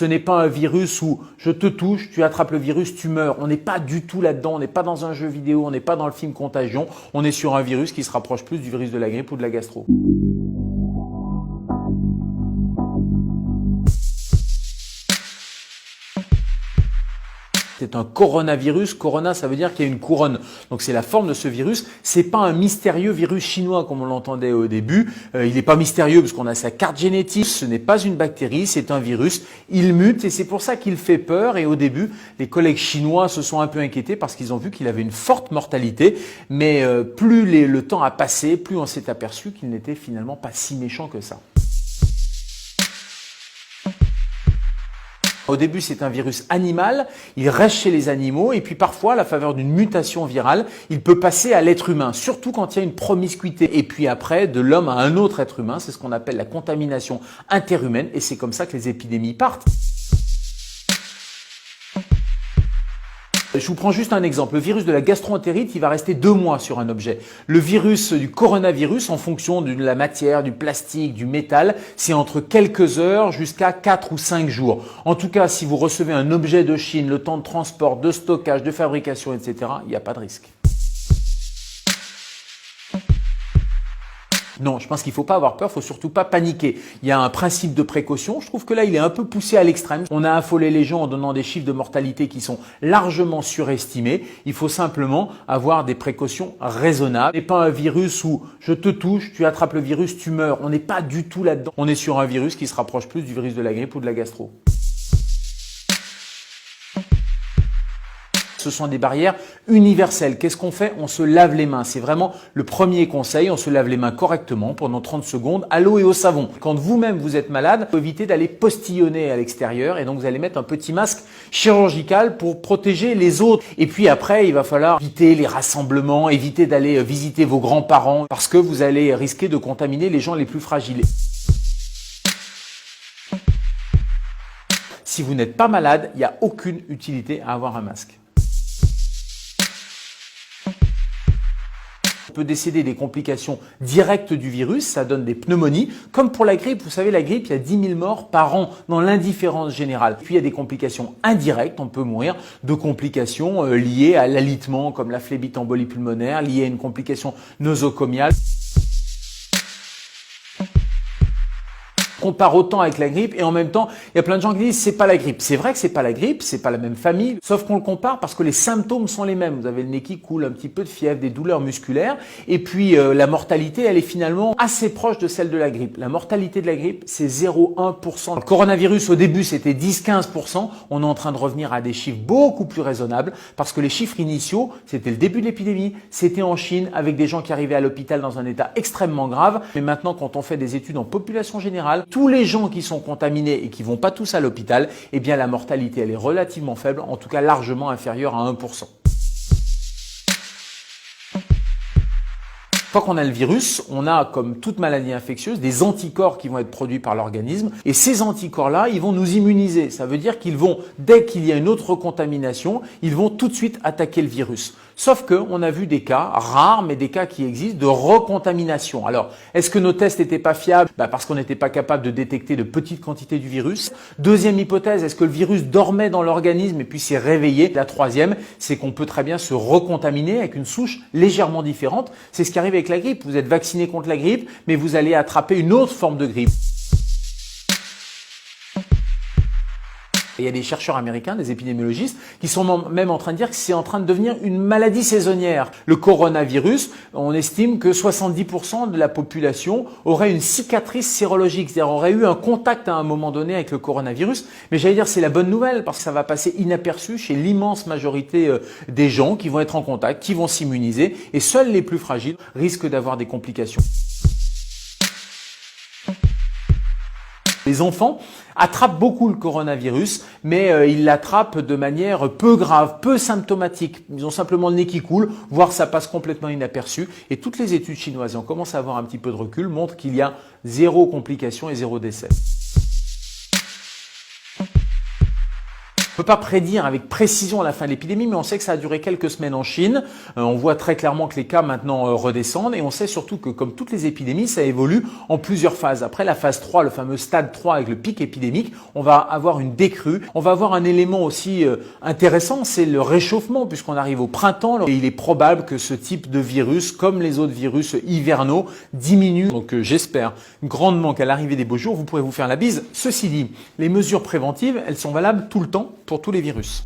Ce n'est pas un virus où je te touche, tu attrapes le virus, tu meurs. On n'est pas du tout là-dedans, on n'est pas dans un jeu vidéo, on n'est pas dans le film Contagion. On est sur un virus qui se rapproche plus du virus de la grippe ou de la gastro. C'est un coronavirus. Corona, ça veut dire qu'il y a une couronne. Donc c'est la forme de ce virus. C'est pas un mystérieux virus chinois comme on l'entendait au début. Il n'est pas mystérieux parce qu'on a sa carte génétique. Ce n'est pas une bactérie, c'est un virus. Il mute et c'est pour ça qu'il fait peur. Et au début, les collègues chinois se sont un peu inquiétés parce qu'ils ont vu qu'il avait une forte mortalité. Mais plus le temps a passé, plus on s'est aperçu qu'il n'était finalement pas si méchant que ça. Au début, c'est un virus animal, il reste chez les animaux et puis parfois, à la faveur d'une mutation virale, il peut passer à l'être humain, surtout quand il y a une promiscuité. Et puis après, de l'homme à un autre être humain, c'est ce qu'on appelle la contamination interhumaine et c'est comme ça que les épidémies partent. Je vous prends juste un exemple. Le virus de la gastro-entérite, il va rester 2 mois sur un objet. Le virus du coronavirus, en fonction de la matière, du plastique, du métal, c'est entre quelques heures jusqu'à 4 ou 5 jours. En tout cas, si vous recevez un objet de Chine, le temps de transport, de stockage, de fabrication, etc., il n'y a pas de risque. Non, je pense qu'il ne faut pas avoir peur, il ne faut surtout pas paniquer. Il y a un principe de précaution. Je trouve que là, il est un peu poussé à l'extrême. On a affolé les gens en donnant des chiffres de mortalité qui sont largement surestimés. Il faut simplement avoir des précautions raisonnables. Ce n'est pas un virus où je te touche, tu attrapes le virus, tu meurs. On n'est pas du tout là-dedans. On est sur un virus qui se rapproche plus du virus de la grippe ou de la gastro. Ce sont des barrières universelles. Qu'est-ce qu'on fait? On se lave les mains. C'est vraiment le premier conseil. On se lave les mains correctement pendant 30 secondes à l'eau et au savon. Quand vous-même vous êtes malade, il faut éviter d'aller postillonner à l'extérieur et donc vous allez mettre un petit masque chirurgical pour protéger les autres. Et puis après, il va falloir éviter les rassemblements, éviter d'aller visiter vos grands-parents parce que vous allez risquer de contaminer les gens les plus fragiles. Si vous n'êtes pas malade, il n'y a aucune utilité à avoir un masque. On peut décéder des complications directes du virus, ça donne des pneumonies. Comme pour la grippe, vous savez, la grippe, il y a 10 000 morts par an dans l'indifférence générale. Puis il y a des complications indirectes, on peut mourir de complications liées à l'alitement comme la phlébite embolie pulmonaire, liées à une complication nosocomiale. Compare autant avec la grippe et en même temps, il y a plein de gens qui disent c'est pas la grippe. C'est vrai que c'est pas la grippe, c'est pas la même famille, sauf qu'on le compare parce que les symptômes sont les mêmes. Vous avez le nez qui coule, un petit peu de fièvre, des douleurs musculaires et puis la mortalité, elle est finalement assez proche de celle de la grippe. La mortalité de la grippe, c'est 0,1%. Le coronavirus au début, c'était 10-15%. On est en train de revenir à des chiffres beaucoup plus raisonnables parce que les chiffres initiaux, c'était le début de l'épidémie, c'était en Chine avec des gens qui arrivaient à l'hôpital dans un état extrêmement grave. Mais maintenant, quand on fait des études en population générale, tous les gens qui sont contaminés et qui vont pas tous à l'hôpital, eh bien la mortalité elle est relativement faible, en tout cas largement inférieure à 1%. Une fois qu'on a le virus, on a, comme toute maladie infectieuse, des anticorps qui vont être produits par l'organisme. Et ces anticorps-là, ils vont nous immuniser. Ça veut dire qu'ils vont, dès qu'il y a une autre contamination, ils vont tout de suite attaquer le virus. Sauf qu'on a vu des cas rares, mais des cas qui existent, de recontamination. Alors, est-ce que nos tests n'étaient pas fiables? Parce qu'on n'était pas capable de détecter de petites quantités du virus. Deuxième hypothèse, est-ce que le virus dormait dans l'organisme et puis s'est réveillé? La troisième, c'est qu'on peut très bien se recontaminer avec une souche légèrement différente. C'est ce qui arrive avec la grippe. Vous êtes vacciné contre la grippe, mais vous allez attraper une autre forme de grippe. Il y a des chercheurs américains, des épidémiologistes, qui sont même en train de dire que c'est en train de devenir une maladie saisonnière. Le coronavirus, on estime que 70% de la population aurait une cicatrice sérologique, c'est-à-dire aurait eu un contact à un moment donné avec le coronavirus. Mais j'allais dire c'est la bonne nouvelle parce que ça va passer inaperçu chez l'immense majorité des gens qui vont être en contact, qui vont s'immuniser et seuls les plus fragiles risquent d'avoir des complications. Les enfants attrapent beaucoup le coronavirus, mais ils l'attrapent de manière peu grave, peu symptomatique. Ils ont simplement le nez qui coule, voire ça passe complètement inaperçu. Et toutes les études chinoises, et on commence à avoir un petit peu de recul, montrent qu'il y a 0 complication et 0 décès. peut pas prédire avec précision la fin de l'épidémie, mais on sait que ça a duré quelques semaines en Chine. On voit très clairement que les cas maintenant redescendent et on sait surtout que comme toutes les épidémies, ça évolue en plusieurs phases. Après la phase 3, le fameux stade 3 avec le pic épidémique, on va avoir une décrue. On va avoir un élément aussi intéressant, c'est le réchauffement puisqu'on arrive au printemps et il est probable que ce type de virus, comme les autres virus hivernaux, diminue. Donc j'espère grandement qu'à l'arrivée des beaux jours, vous pourrez vous faire la bise. Ceci dit, les mesures préventives, elles sont valables tout le temps pour tous les virus.